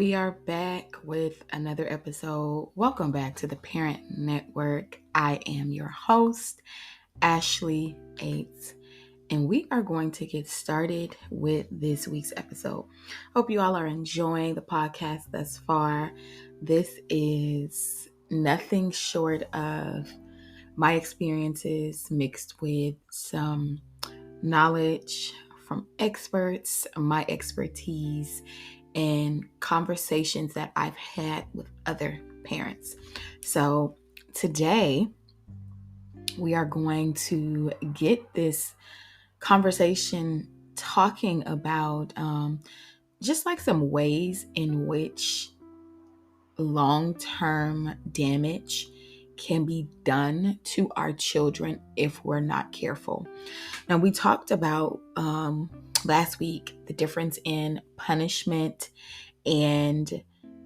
We are back with another episode. Welcome back to the Parent Network. I am your host, Ashley Aites, and we are going to get started with this week's episode. Hope you all are enjoying the podcast thus far. This is nothing short of my experiences mixed with some knowledge from experts, my expertise, and conversations that I've had with other parents. So today we are going to get this conversation talking about just like some ways in which long-term damage can be done to our children if we're not careful. Now, we talked about last week the difference in punishment and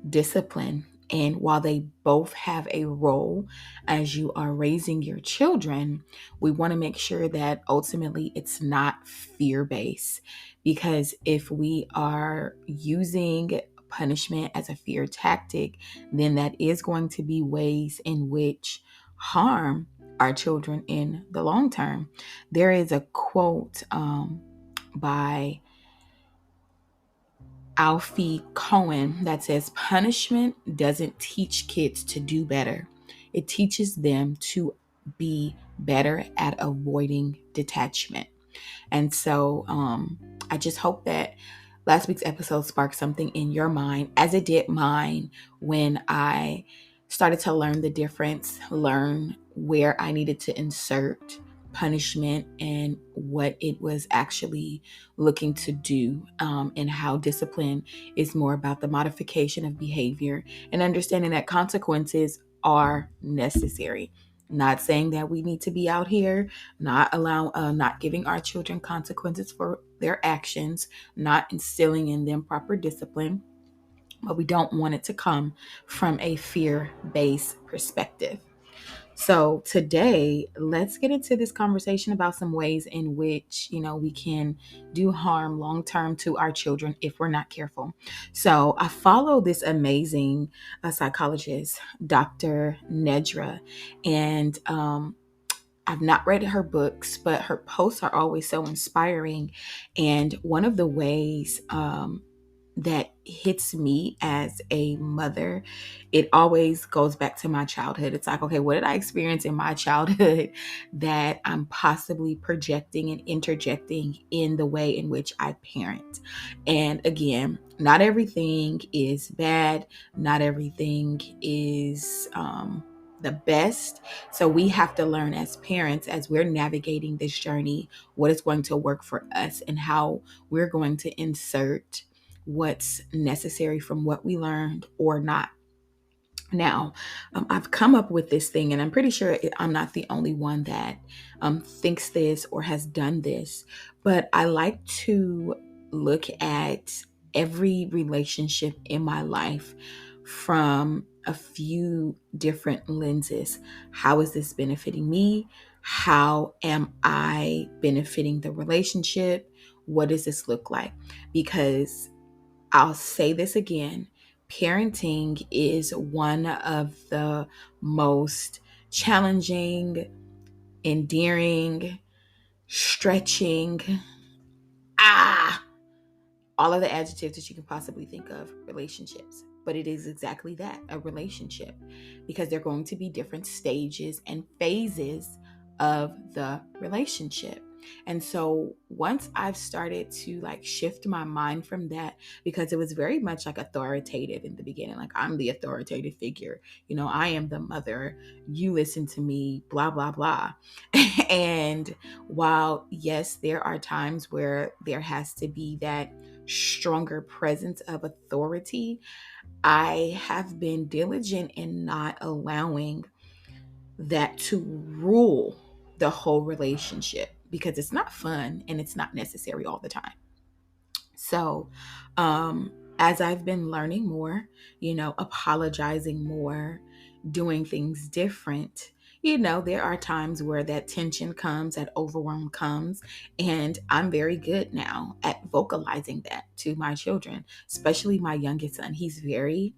discipline. And while they both have a role as you are raising your children, we want to make sure that ultimately it's not fear-based. Because if we are using punishment as a fear tactic, then that is going to be ways in which harm our children in the long term. There is a quote by Alfie Cohen that says, punishment doesn't teach kids to do better. It teaches them to be better at avoiding detachment. And so I just hope that last week's episode sparked something in your mind, as it did mine when I started to learn the difference, learn where I needed to insert punishment and what it was actually looking to do, and how discipline is more about the modification of behavior and understanding that consequences are necessary. Not saying that we need to be out here not giving our children consequences for their actions, not instilling in them proper discipline, but we don't want it to come from a fear-based perspective. So today, let's get into this conversation about some ways in which, we can do harm long term to our children if we're not careful. So I follow this amazing psychologist, Dr. Nedra, and I've not read her books, but her posts are always so inspiring. And one of the ways that hits me as a mother, it always goes back to my childhood. It's like, okay, what did I experience in my childhood that I'm possibly projecting and interjecting in the way in which I parent? And again, not everything is bad. Not everything is the best. So we have to learn as parents, as we're navigating this journey, what is going to work for us and how we're going to insert what's necessary from what we learned or not. Now, I've come up with this thing, and I'm pretty sure I'm not the only one that thinks this or has done this, but I like to look at every relationship in my life from a few different lenses. How is this benefiting me? How am I benefiting the relationship? What does this look like? Because I'll say this again. Parenting is one of the most challenging, endearing, stretching, all of the adjectives that you can possibly think of relationships. But it is exactly that, a relationship, because there are going to be different stages and phases of the relationship. And so once I've started to shift my mind from that, because it was very much authoritative in the beginning, I'm the authoritative figure, I am the mother, you listen to me, blah, blah, blah. And while yes, there are times where there has to be that stronger presence of authority, I have been diligent in not allowing that to rule the whole relationship, because it's not fun and it's not necessary all the time. So, as I've been learning more, apologizing more, doing things different, there are times where that tension comes, that overwhelm comes, and I'm very good now at vocalizing that to my children, especially my youngest son. He's very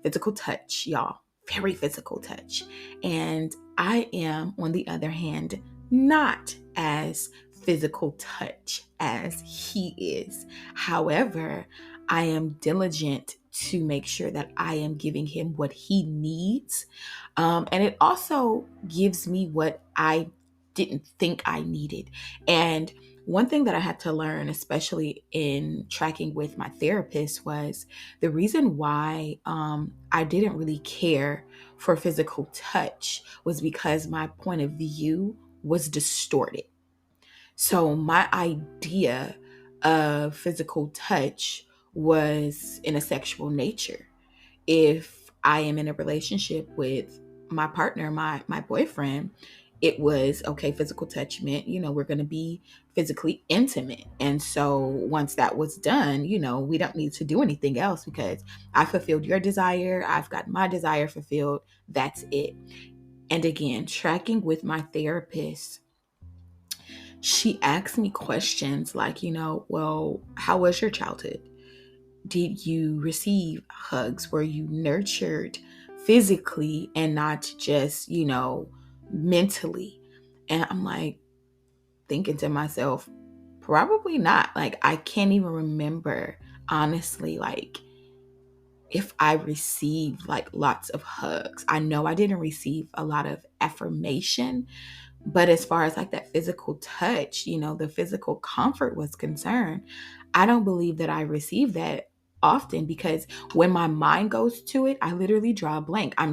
physical touch, y'all, very physical touch. And I am, on the other hand, not as physical touch as he is. However, I am diligent to make sure that I am giving him what he needs. And it also gives me what I didn't think I needed. And one thing that I had to learn, especially in tracking with my therapist, was the reason why I didn't really care for physical touch was because my point of view was distorted. So my idea of physical touch was in a sexual nature. If I am in a relationship with my partner, my boyfriend, it was okay. Physical touch meant, we're going to be physically intimate. And so once that was done, we don't need to do anything else because I fulfilled your desire. I've got my desire fulfilled. That's it. And again, tracking with my therapist, she asked me questions like, well, how was your childhood? Did you receive hugs? Were you nurtured physically and not just, mentally? And I'm like thinking to myself, probably not. Like, I can't even remember, honestly, like if I received like lots of hugs. I know I didn't receive a lot of affirmation, but as far as like that physical touch, the physical comfort was concerned, I don't believe that I received that often because when my mind goes to it, I literally draw a blank. I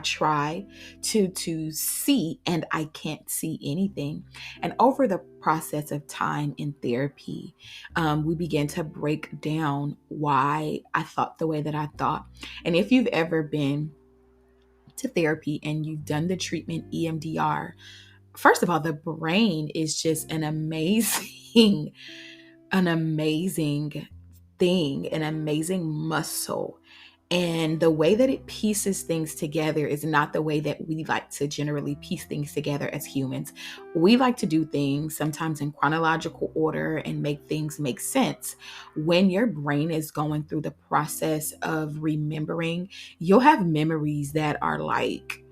try to see and I can't see anything. And over the process of time in therapy, we began to break down why I thought the way that I thought. And if you've ever been to therapy and you've done the treatment EMDR, first of all, the brain is just an amazing, an amazing thing, an amazing muscle. And the way that it pieces things together is not the way that we like to generally piece things together as humans. We like to do things sometimes in chronological order and make things make sense. When your brain is going through the process of remembering, you'll have memories that are like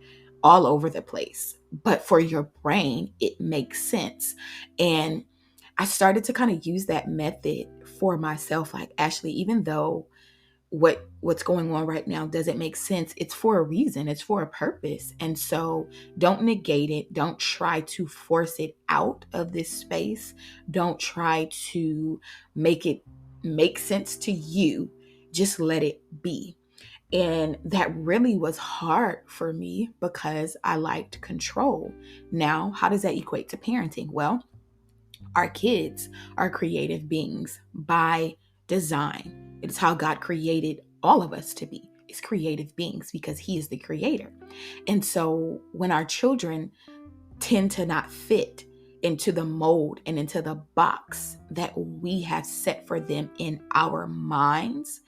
all over the place. But for your brain, it makes sense. And I started to kind of use that method for myself. Like, Ashley, even though what's going on right now doesn't make sense, it's for a reason, it's for a purpose. And so don't negate it, don't try to force it out of this space, don't try to make it make sense to you, just let it be. And that really was hard for me because I liked control. Now, how does that equate to parenting? Well, our kids are creative beings by design. It's how God created all of us to be. It's creative beings because He is the creator. And so when our children tend to not fit into the mold and into the box that we have set for them in our minds,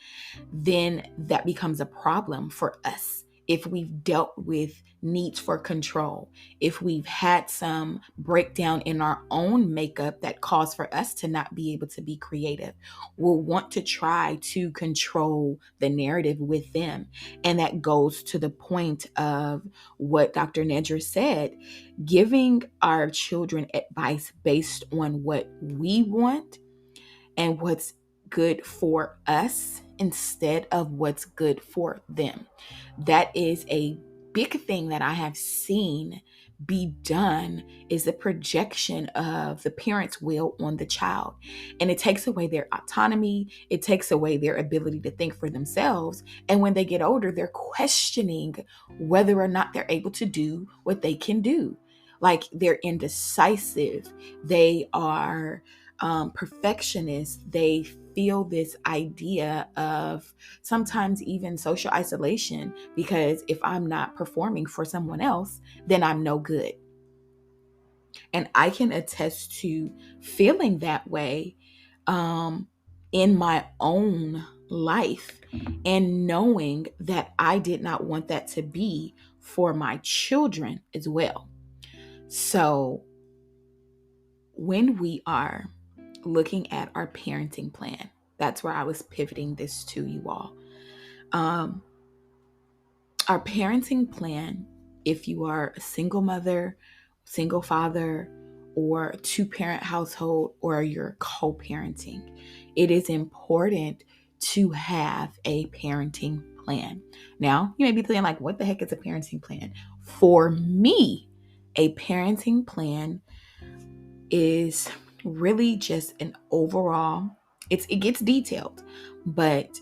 then that becomes a problem for us. If we've dealt with needs for control, if we've had some breakdown in our own makeup that caused for us to not be able to be creative, we'll want to try to control the narrative with them. And that goes to the point of what Dr. Nedra said, giving our children advice based on what we want and what's good for us instead of what's good for them. That is a big thing that I have seen be done, is the projection of the parent's will on the child. And it takes away their autonomy. It takes away their ability to think for themselves. And when they get older, they're questioning whether or not they're able to do what they can do. Like, they're indecisive. They are perfectionists. They feel this idea of sometimes even social isolation, because if I'm not performing for someone else, then I'm no good. And I can attest to feeling that way um, in my own life and knowing that I did not want that to be for my children as well. So when we are looking at our parenting plan, that's where I was pivoting this to you all. Um, our parenting plan, if you are a single mother, single father, or two-parent household, or you're co-parenting, it is important to have a parenting plan. Now, you may be thinking like, what the heck is a parenting plan? For me, a parenting plan is really just an overall, it gets detailed, but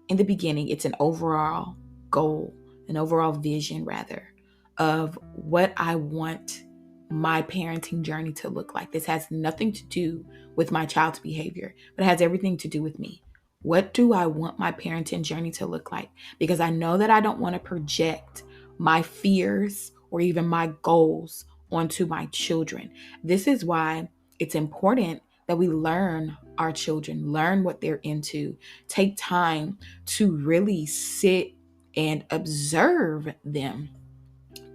in the beginning, it's an overall goal, an overall vision rather, of what I want my parenting journey to look like. This has nothing to do with my child's behavior, but it has everything to do with me. What do I want my parenting journey to look like? Because I know that I don't want to project my fears or even my goals onto my children. This is why it's important that we learn our children, learn what they're into, take time to really sit and observe them.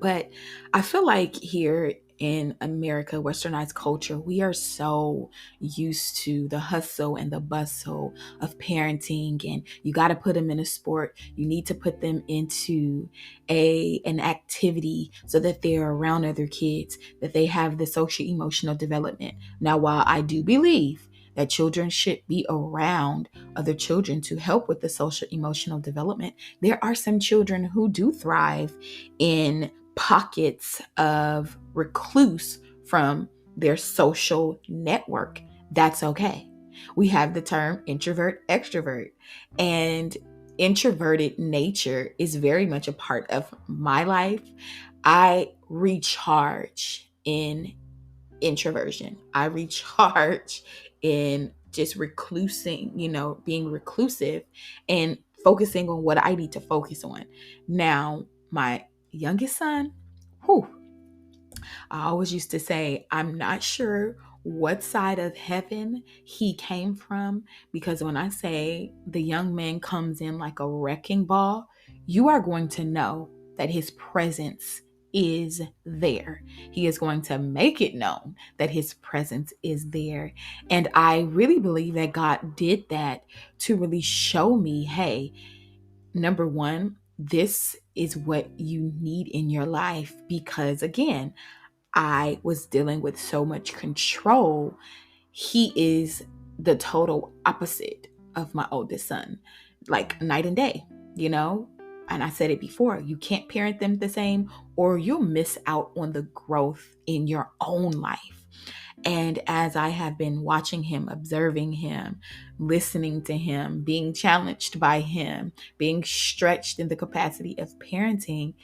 But I feel like here in America, westernized culture, we are so used to the hustle and the bustle of parenting, and you got to put them in a sport. You need to put them into an activity so that they're around other kids, that they have the social emotional development. Now, while I do believe that children should be around other children to help with the social emotional development, there are some children who do thrive in pockets of recluse from their social network. That's okay. We have the term introvert, extrovert, and introverted nature is very much a part of my life. I recharge in introversion. I recharge in just reclusing, being reclusive and focusing on what I need to focus on. Now, my youngest son, whew, I always used to say, I'm not sure what side of heaven he came from, because when I say the young man comes in like a wrecking ball, you are going to know that his presence is there. He is going to make it known that his presence is there. And I really believe that God did that to really show me, hey, number one, this is what you need in your life. Because again, I was dealing with so much control. He is the total opposite of my oldest son, like night and day, you know? And I said it before, you can't parent them the same, or you'll miss out on the growth in your own life. And as I have been watching him, observing him, listening to him, being challenged by him, being stretched in the capacity of parenting,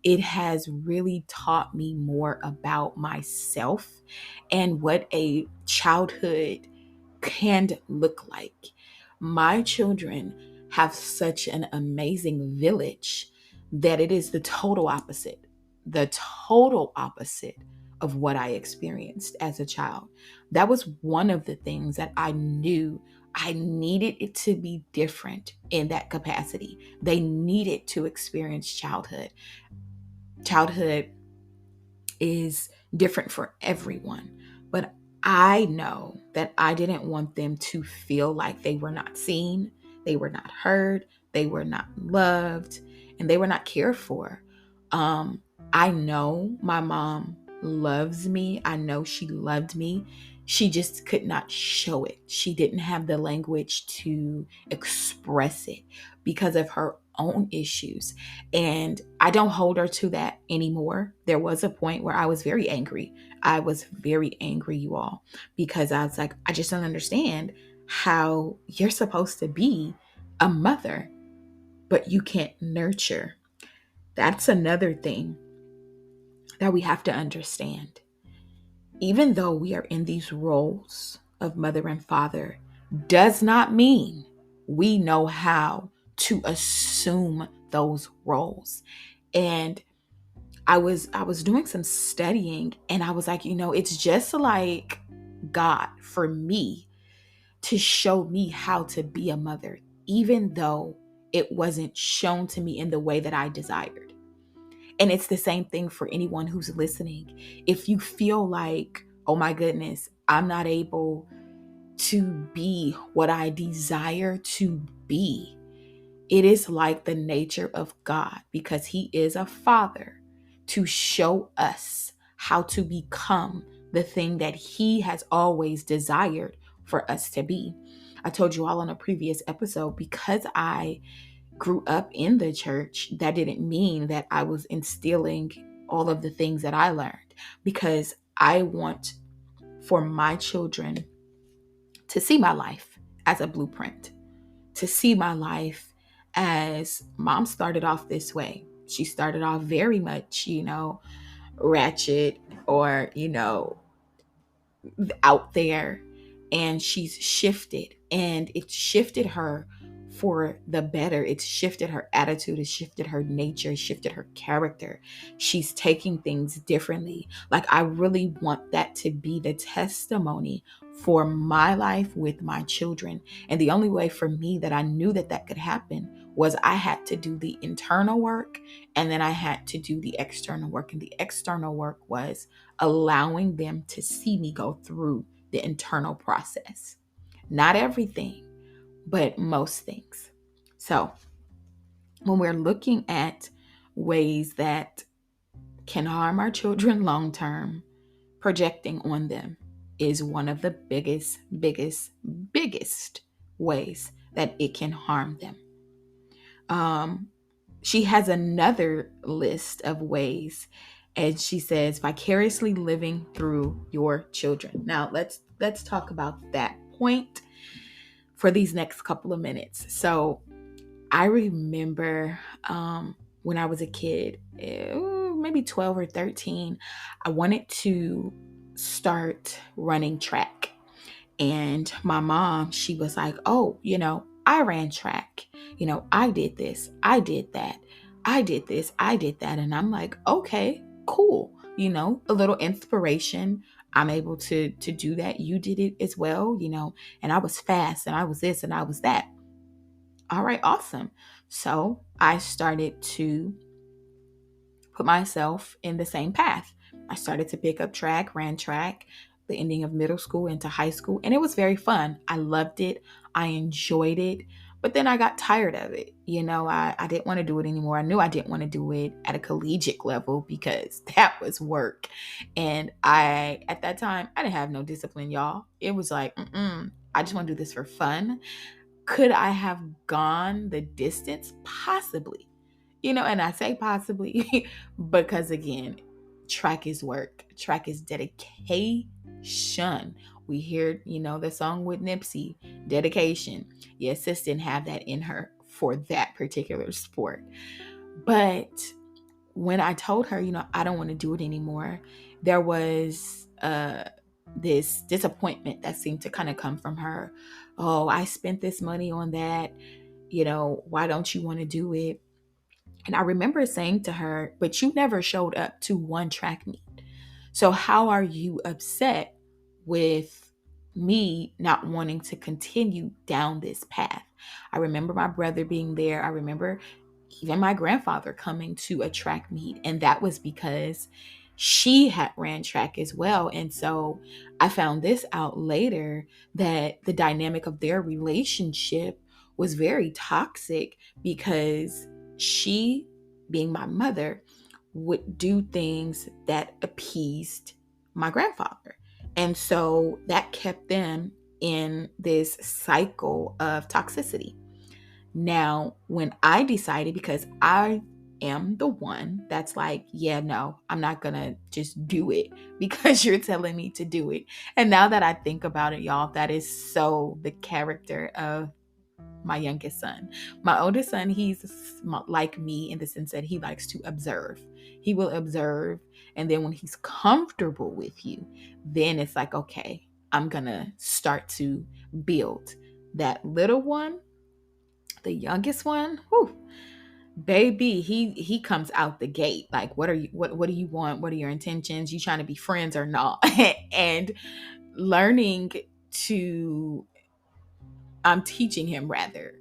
it has really taught me more about myself and what a childhood can look like. My children have such an amazing village that it is the total opposite of what I experienced as a child. That was one of the things that I knew I needed it to be different in that capacity. They needed to experience childhood. Childhood is different for everyone, but I know that I didn't want them to feel like they were not seen, they were not heard, they were not loved, and they were not cared for. Um, I know my mom loves me. I know she loved me. She just could not show it. She didn't have the language to express it because of her own issues. And I don't hold her to that anymore. There was a point where I was very angry. I was very angry, you all, because I was like, I just don't understand how you're supposed to be a mother, but you can't nurture. That's another thing that we have to understand. Even though we are in these roles of mother and father, does not mean we know how to assume those roles. And I was doing some studying, and I was like, it's just like God for me to show me how to be a mother, even though it wasn't shown to me in the way that I desired. And it's the same thing for anyone who's listening. If you feel like, oh my goodness, I'm not able to be what I desire to be, it is like the nature of God, because He is a father, to show us how to become the thing that He has always desired for us to be. I told you all on a previous episode, because I grew up in the church, that didn't mean that I was instilling all of the things that I learned, because I want for my children to see my life as a blueprint, to see my life as mom started off this way. She started off very much, ratchet, or, out there, and she's shifted, and it shifted her for the better. It's shifted her attitude, it's shifted her nature, it's shifted her character. She's taking things differently. Like, I really want that to be the testimony for my life with my children. And the only way for me that I knew that that could happen was I had to do the internal work, and then I had to do the external work. And the external work was allowing them to see me go through the internal process. Not everything, but most things. So, when we're looking at ways that can harm our children long term, projecting on them is one of the biggest ways that it can harm them. Um, she has another list of ways, and she says vicariously living through your children. Now let's talk about that point for these next couple of minutes. So I remember when I was a kid, maybe 12 or 13, I wanted to start running track. And my mom, she was like, oh, I ran track. I did this, I did that, I did this, I did that. And I'm like, okay, cool. A little inspiration. I'm able to do that. You did it as well, and I was fast, and I was this, and I was that. All right, awesome. So I started to put myself in the same path. I started to pick up track, ran track, the ending of middle school into high school, and it was very fun. I loved it. I enjoyed it. But then I got tired of it. I didn't want to do it anymore. I knew I didn't want to do it at a collegiate level because that was work. And at that time, I didn't have no discipline, y'all. It was like, I just want to do this for fun. Could I have gone the distance? Possibly. And I say possibly because, again, track is work. Track is dedication. We hear, the song with Nipsey, dedication. Yes, sis didn't have that in her for that particular sport. But when I told her, I don't want to do it anymore, there was this disappointment that seemed to kind of come from her. Oh, I spent this money on that. Why don't you want to do it? And I remember saying to her, but you never showed up to one track meet. So how are you upset with me not wanting to continue down this path? I remember my brother being there. I remember even my grandfather coming to a track meet. And that was because she had ran track as well. And so I found this out later, that the dynamic of their relationship was very toxic, because she, being my mother, would do things that appeased my grandfather. And so that kept them in this cycle of toxicity. Now, when I decided, because I am the one that's like, yeah, no, I'm not going to just do it because you're telling me to do it. And now that I think about it, y'all, that is so the character of my youngest son. My oldest son, he's like me in the sense that he likes to observe. He will observe. And then when he's comfortable with you, then it's like, okay, I'm going to start to build. That little one, the youngest one, whew, baby, he comes out the gate like, what do you want? What are your intentions? You trying to be friends or not? And learning I'm teaching him rather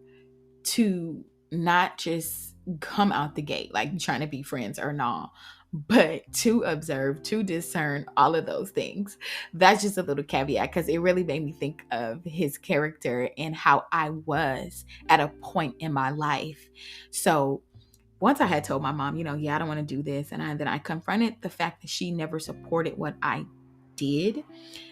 to not just come out the gate like trying to be friends or not, but to observe, to discern all of those things. That's just a little caveat because it really made me think of his character and how I was at a point in my life. So once I had told my mom, yeah, I don't want to do this, and then I confronted the fact that she never supported what I did.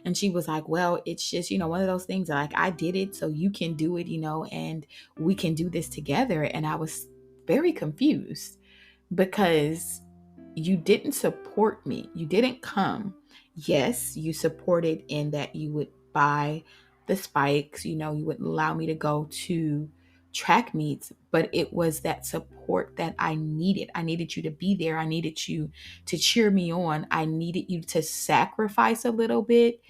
And she was like, well, it's just, one of those things, like, I did it so you can do it, and we can do this together. And I was very confused because you didn't support me. You didn't come. Yes, you supported in that you would buy the spikes, you would allow me to go to track meets, but it was that support that I needed. I needed you to be there. I needed you to cheer me on. I needed you to sacrifice a little bit,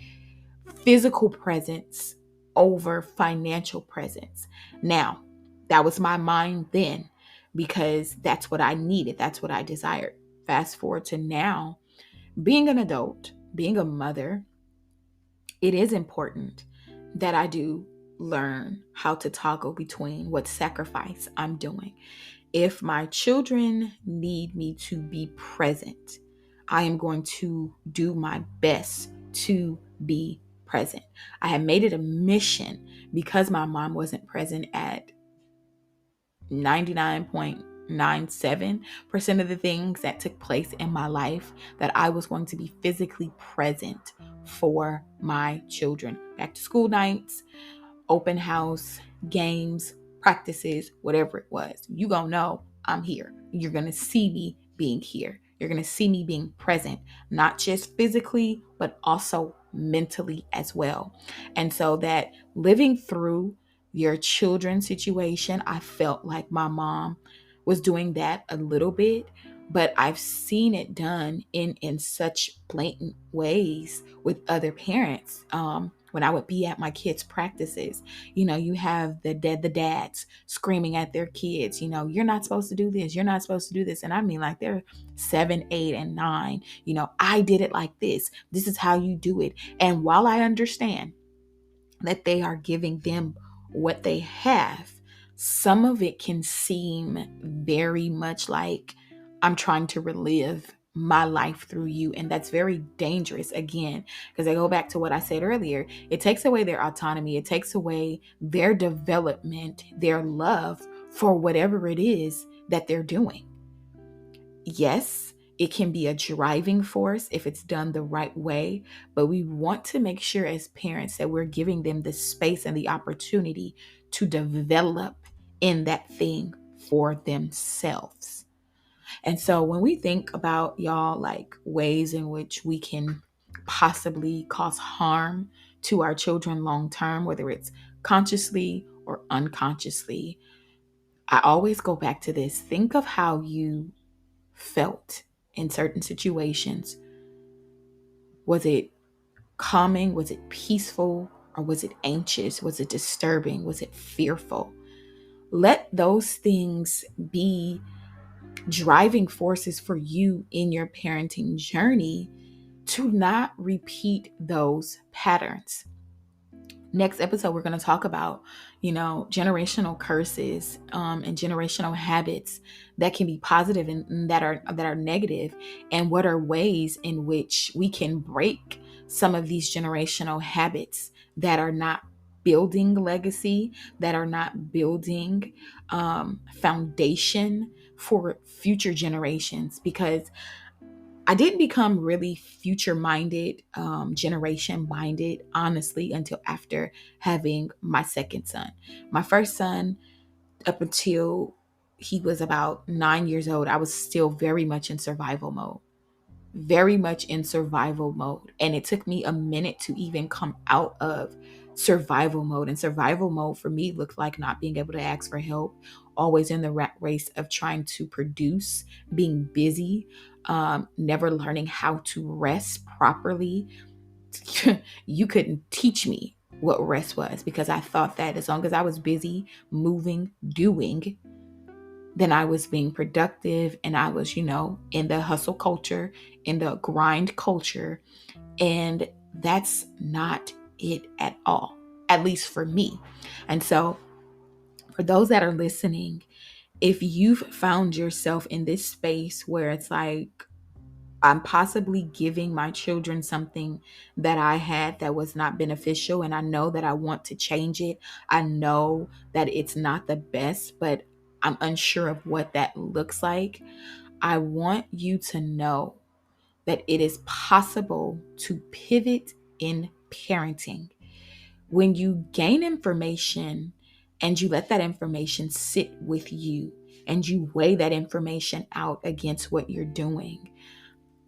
physical presence over financial presence. Now, that was my mind then because that's what I needed. That's what I desired. Fast forward to now, being an adult, being a mother, it is important that I do learn how to toggle between what sacrifice I'm doing. If my children need me to be present, I am going to do my best to be present. I have made it a mission because my mom wasn't present at 99.97% of the things that took place in my life, that I was going to be physically present for my children. Back to school nights, open house, games, practices, whatever it was. You gonna know I'm here. You're gonna see me being here. You're gonna see me being present, not just physically, but also mentally as well. And so that living through your children's situation, I felt like my mom was doing that a little bit, but I've seen it done in such blatant ways with other parents. When I would be at my kids' practices, you have the dads screaming at their kids, you're not supposed to do this, you're not supposed to do this. And I mean, like, they're 7, 8, and 9, I did it like this. This is how you do it. And while I understand that they are giving them what they have, some of it can seem very much like I'm trying to relive my life through you. And that's very dangerous, again, because I go back to what I said earlier. It takes away their autonomy. It takes away their development, their love for whatever it is that they're doing. Yes, it can be a driving force if it's done the right way, but we want to make sure as parents that we're giving them the space and the opportunity to develop in that thing for themselves. And so when we think about, y'all, like, ways in which we can possibly cause harm to our children long term, whether it's consciously or unconsciously, I always go back to this. Think of how you felt in certain situations. Was it calming? Was it peaceful? Or was it anxious? Was it disturbing? Was it fearful? Let those things be driving forces for you in your parenting journey to not repeat those patterns. Next episode, we're going to talk about, generational curses, and generational habits that can be positive and that are negative, and what are ways in which we can break some of these generational habits that are not building legacy, that are not building foundation for future generations. Because I didn't become really future minded, generation minded, honestly, until after having my second son. My first son, up until he was about 9 years old, I was still very much in survival mode. Very much in survival mode. And it took me a minute to even come out of survival mode. And survival mode for me looked like not being able to ask for help, always in the rat race of trying to produce, being busy, never learning how to rest properly. You couldn't teach me what rest was, because I thought that as long as I was busy, moving, doing, then I was being productive, and I was, in the hustle culture, in the grind culture. And that's not it at all, at least for me. And so for those that are listening If you've found yourself in this space where it's like, I'm possibly giving my children something that I had that was not beneficial, and I know that I want to change it. I know that it's not the best, but I'm unsure of what that looks like. I want you to know that it is possible to pivot in parenting. When you gain information and you let that information sit with you and you weigh that information out against what you're doing,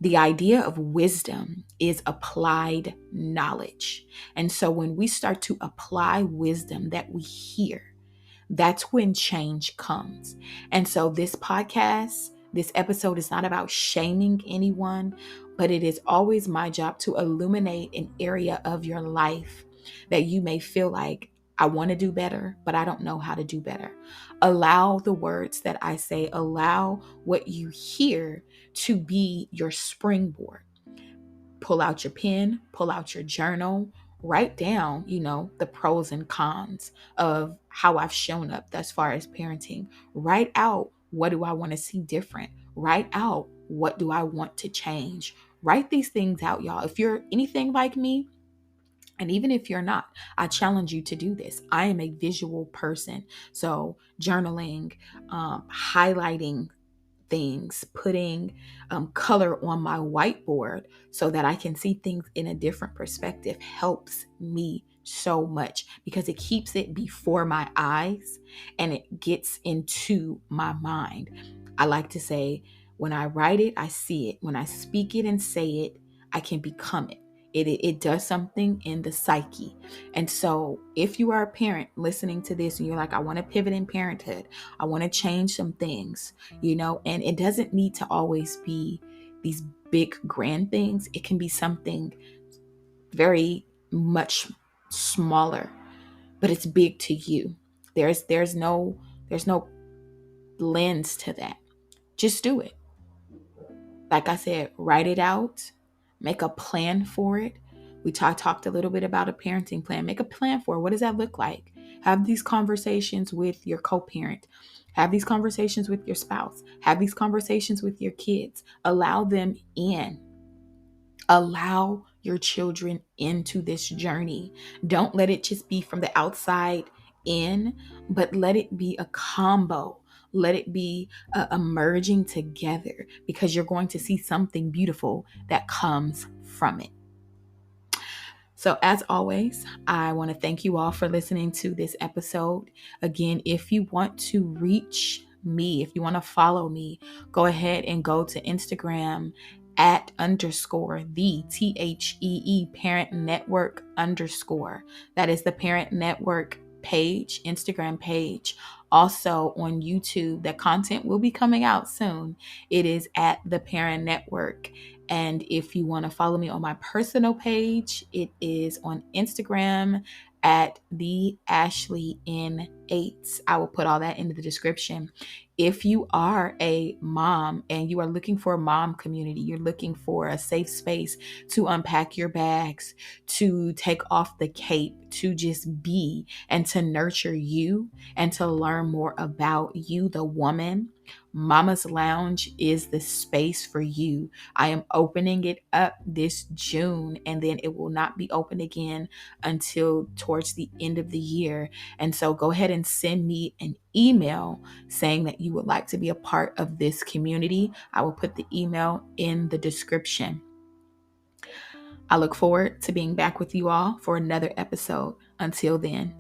the idea of wisdom is applied knowledge. And so when we start to apply wisdom that we hear, that's when change comes. And so this podcast, this episode is not about shaming anyone, but it is always my job to illuminate an area of your life that you may feel like, I want to do better, but I don't know how to do better. Allow the words that I say, allow what you hear to be your springboard. Pull out your pen, pull out your journal, write down, the pros and cons of how I've shown up thus far as parenting. Write out, what do I want to see different? Write out, what do I want to change? Write these things out, y'all. If you're anything like me, and even if you're not, I challenge you to do this. I am a visual person. So journaling, highlighting things, putting color on my whiteboard so that I can see things in a different perspective helps me so much, because it keeps it before my eyes and it gets into my mind. I like to say, when I write it, I see it. When I speak it and say it, I can become it. It does something in the psyche. And so if you are a parent listening to this and you're like, I want to pivot in parenthood, I want to change some things, and it doesn't need to always be these big grand things. It can be something very much smaller, but it's big to you. There's no lens to that. Just do it. Like I said, write it out, make a plan for it. We talked a little bit about a parenting plan. Make a plan for it. What does that look like? Have these conversations with your co-parent. Have these conversations with your spouse. Have these conversations with your kids. Allow them in. Allow your children into this journey. Don't let it just be from the outside in, but let it be a combo. Let it be a merging together, because you're going to see something beautiful that comes from it. So as always, I want to thank you all for listening to this episode. Again, if you want to reach me, if you want to follow me, go ahead and go to Instagram at _the THEE Parent Network _. That is the Parent Network page, Instagram page. Also on YouTube, the content will be coming out soon. It is at the Parent Network. And if you want to follow me on my personal page, it is on Instagram at the Ashley N8. I will put all that into the description. If you are a mom and you are looking for a mom community, you're looking for a safe space to unpack your bags, to take off the cape, to just be and to nurture you and to learn more about you, the woman, Mama's Lounge is the space for you. I am opening it up this June, and then it will not be open again until towards the end of the year. And so go ahead and send me an email saying that you would like to be a part of this community. I will put the email in the description. I look forward to being back with you all for another episode. Until then,